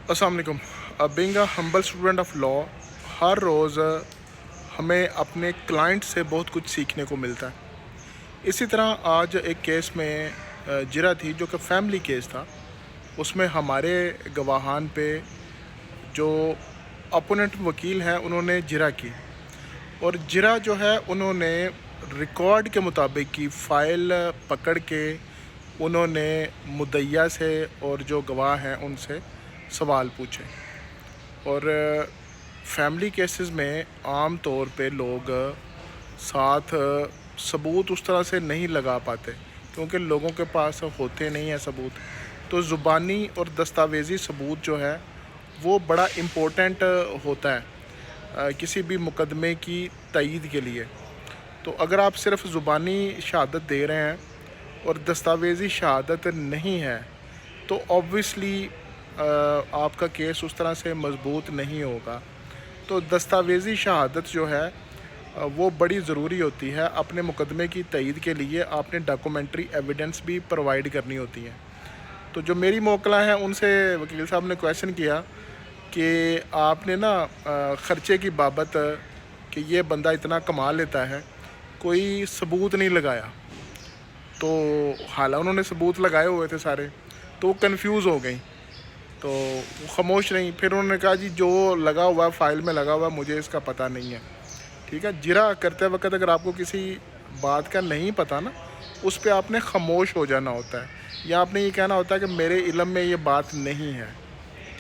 अस्सलाम वालेकुम। Being a humble student of law, हर रोज़ हमें अपने क्लाइंट से बहुत कुछ सीखने को मिलता है। इसी तरह आज एक केस में जिरा थी जो कि फैमिली केस था। उसमें हमारे गवाहान पे जो अपोनेंट वकील हैं उन्होंने जिरा की, और जिरा जो है उन्होंने रिकॉर्ड के मुताबिक की फ़ाइल पकड़ के उन्होंने मुद्दइया से और जो गवाह हैं उनसे सवाल पूछे। और फैमिली केसेस में आम तौर पे लोग साथ सबूत उस तरह से नहीं लगा पाते क्योंकि लोगों के पास होते नहीं हैं सबूत। तो ज़ुबानी और दस्तावेज़ी सबूत जो है वो बड़ा इम्पोर्टेंट होता है किसी भी मुकदमे की तईद के लिए। तो अगर आप सिर्फ ज़ुबानी शहादत दे रहे हैं और दस्तावेज़ी शहादत नहीं है तो ऑब्वियसली आपका केस उस तरह से मजबूत नहीं होगा। तो दस्तावेज़ी शहादत जो है वो बड़ी ज़रूरी होती है। अपने मुकदमे की तईद के लिए आपने डॉक्यूमेंट्री एविडेंस भी प्रोवाइड करनी होती है। तो जो मेरी मोकला है उनसे वकील साहब ने क्वेश्चन किया कि आपने ना ख़र्चे की बाबत कि ये बंदा इतना कमा लेता है कोई सबूत नहीं लगाया। तो हालांकि उन्होंने सबूत लगाए हुए थे सारे, तो वो कन्फ्यूज़ हो गई, तो वो खामोश नहीं। फिर उन्होंने कहा जी जो लगा हुआ है फ़ाइल में लगा हुआ है मुझे इसका पता नहीं है। ठीक है, जिरा करते वक्त अगर आपको किसी बात का नहीं पता ना, उस पर आपने खामोश हो जाना होता है या आपने ये कहना होता है कि मेरे इल्म में ये बात नहीं है।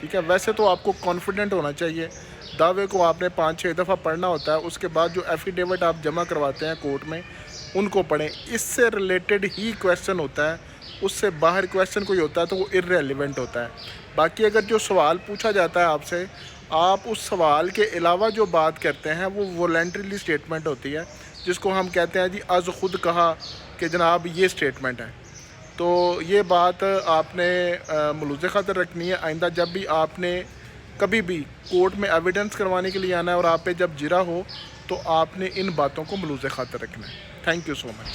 ठीक है, वैसे तो आपको कॉन्फिडेंट होना चाहिए, दावे को आपने 5-6 दफ़ा पढ़ना होता है, उसके बाद जो एफिडेविट आप जमा करवाते हैं कोर्ट में उनको पढ़ें। इससे रिलेटेड ही क्वेश्चन होता है, उससे बाहर क्वेश्चन कोई होता है तो वो इर्रेलेवेंट होता है। बाकी अगर जो सवाल पूछा जाता है आपसे, आप उस सवाल के अलावा जो बात करते हैं वो वॉलंटरीली स्टेटमेंट होती है, जिसको हम कहते हैं जी अज़ खुद कहा कि जनाब ये स्टेटमेंट है। तो ये बात आपने मलूज़ खातर रखनी है। आइंदा जब भी आपने कभी भी कोर्ट में एविडेंस करवाने के लिए आना है और आप पे जब जिरा हो तो आपने इन बातों को मलूज़ खातर रखना है। Thank you so much.